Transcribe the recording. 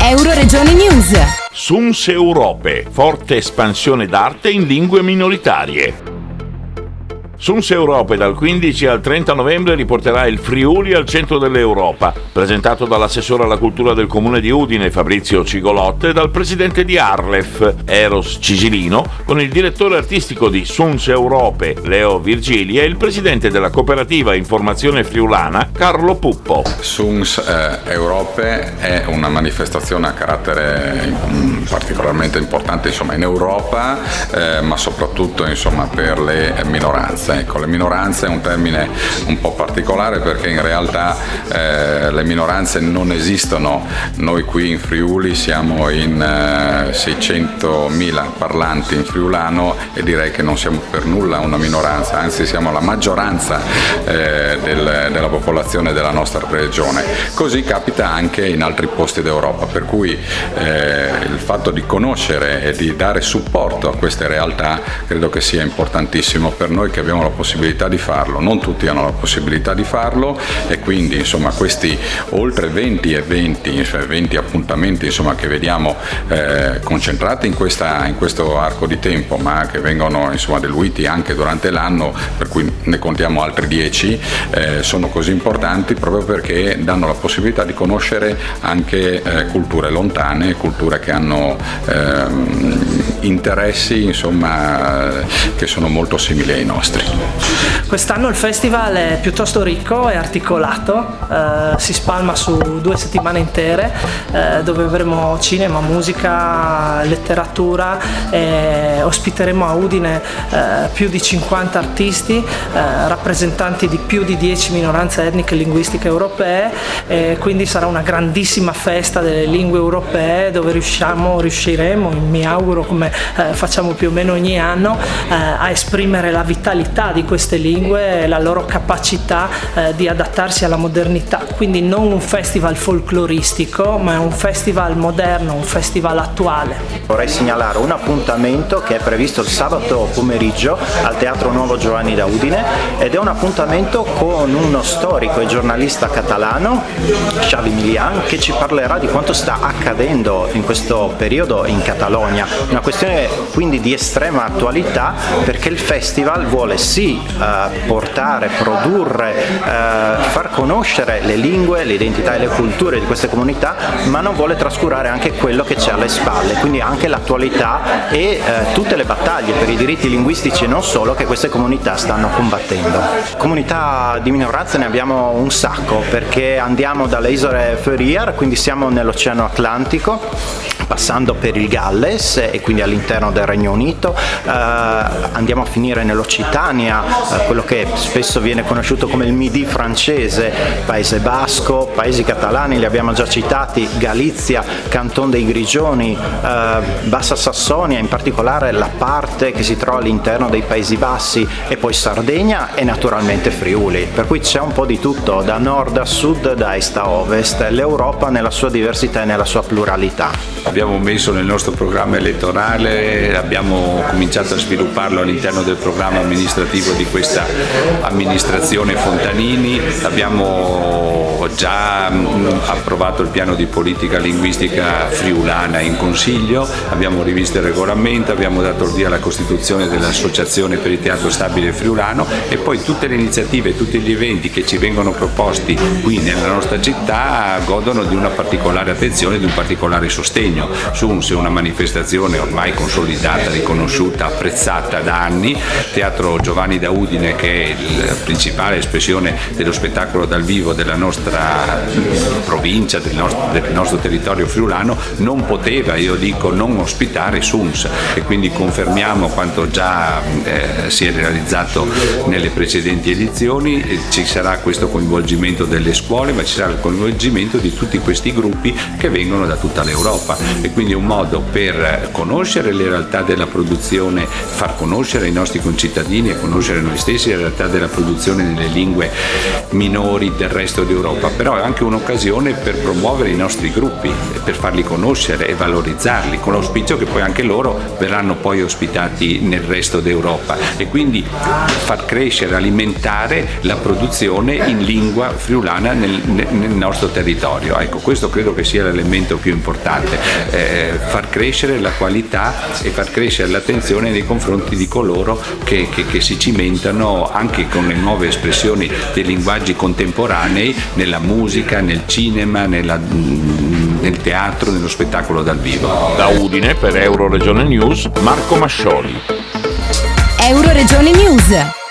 Euroregione News. SUNS Europe, forte espansione d'arte in lingue minoritarie. SUNS Europe dal 15 al 30 novembre riporterà il Friuli al centro dell'Europa, presentato dall'assessore alla cultura del comune di Udine Fabrizio Cigolotte e dal presidente di Arlef Eros Cigilino, con il direttore artistico di SUNS Europe Leo Virgili e il presidente della cooperativa Informazione Friulana Carlo Puppo. SUNS Europe è una manifestazione a carattere particolarmente importante in Europa, ma soprattutto per le minoranze. Ecco, le minoranze è un termine un po' particolare perché in realtà le minoranze non esistono. Noi qui in Friuli siamo in 600.000 parlanti in friulano e direi che non siamo per nulla una minoranza, anzi siamo la maggioranza della popolazione della nostra regione. Così capita anche in altri posti d'Europa, per cui il fatto di conoscere e di dare supporto a queste realtà credo che sia importantissimo per noi che abbiamo la possibilità di farlo. Non tutti hanno la possibilità di farlo e quindi questi oltre 20 eventi, 20 appuntamenti che vediamo concentrati in questo arco di tempo, ma che vengono diluiti anche durante l'anno, per cui ne contiamo altri 10, sono così importanti proprio perché danno la possibilità di conoscere anche culture lontane, culture che hanno interessi che sono molto simili ai nostri. Quest'anno il festival è piuttosto ricco e articolato, si spalma su 2 settimane intere dove avremo cinema, musica, letteratura, ospiteremo a Udine più di 50 artisti, rappresentanti di più di 10 minoranze etniche e linguistiche europee, quindi sarà una grandissima festa delle lingue europee dove riusciremo, mi auguro come facciamo più o meno ogni anno, a esprimere la vitalità di queste lingue e la loro capacità di adattarsi alla modernità. Quindi non un festival folcloristico, ma è un festival moderno, un festival attuale. Vorrei segnalare un appuntamento che è previsto il sabato pomeriggio al Teatro Nuovo Giovanni da Udine ed è un appuntamento con uno storico e giornalista catalano, Xavi Milian, che ci parlerà di quanto sta accadendo in questo periodo in Catalogna. Una questione quindi di estrema attualità perché il festival vuole sì portare, produrre, far conoscere le lingue, le identità e le culture di queste comunità, ma non vuole trascurare anche quello che c'è alle spalle, quindi anche l'attualità e tutte le battaglie per i diritti linguistici e non solo che queste comunità stanno combattendo. Comunità di minoranze ne abbiamo un sacco perché andiamo dalle isole Feurier, quindi siamo nell'Oceano Atlantico, passando per il Galles e quindi all'interno del Regno Unito, andiamo a finire nell'Occitania, quello che spesso viene conosciuto come il Midi francese, Paese Basco, paesi catalani li abbiamo già citati, Galizia, Canton dei Grigioni, Bassa Sassonia, in particolare la parte che si trova all'interno dei Paesi Bassi, e poi Sardegna e naturalmente Friuli, per cui c'è un po' di tutto, da nord a sud, da est a ovest, l'Europa nella sua diversità e nella sua pluralità. Abbiamo messo nel nostro programma elettorale, abbiamo cominciato a svilupparlo all'interno del programma amministrativo di questa amministrazione Fontanini, abbiamo già approvato il piano di politica linguistica friulana in Consiglio, abbiamo rivisto il regolamento, abbiamo dato il via alla costituzione dell'Associazione per il Teatro Stabile Friulano e poi tutte le iniziative, tutti gli eventi che ci vengono proposti qui nella nostra città godono di una particolare attenzione, di un particolare sostegno. SUNS è una manifestazione ormai consolidata, riconosciuta, apprezzata da anni. Teatro Giovanni da Udine, che è la principale espressione dello spettacolo dal vivo della nostra provincia, del nostro territorio friulano, non poteva, io dico, non ospitare SUNS e quindi confermiamo quanto già si è realizzato nelle precedenti edizioni. Ci sarà questo coinvolgimento delle scuole, ma ci sarà il coinvolgimento di tutti questi gruppi che vengono da tutta l'Europa. e quindi è un modo per conoscere le realtà della produzione, far conoscere ai nostri concittadini e conoscere noi stessi la realtà della produzione nelle lingue minori del resto d'Europa, però è anche un'occasione per promuovere i nostri gruppi, per farli conoscere e valorizzarli, con l'auspicio che poi anche loro verranno poi ospitati nel resto d'Europa, e quindi far crescere, alimentare la produzione in lingua friulana nel nostro territorio. Ecco, questo credo che sia l'elemento più importante, far crescere la qualità e far crescere l'attenzione nei confronti di coloro che si cimentano anche con le nuove espressioni dei linguaggi contemporanei nella musica, nel cinema, nel teatro, nello spettacolo dal vivo. Da Udine per Euroregione News, Marco Mascioli. Euroregione News.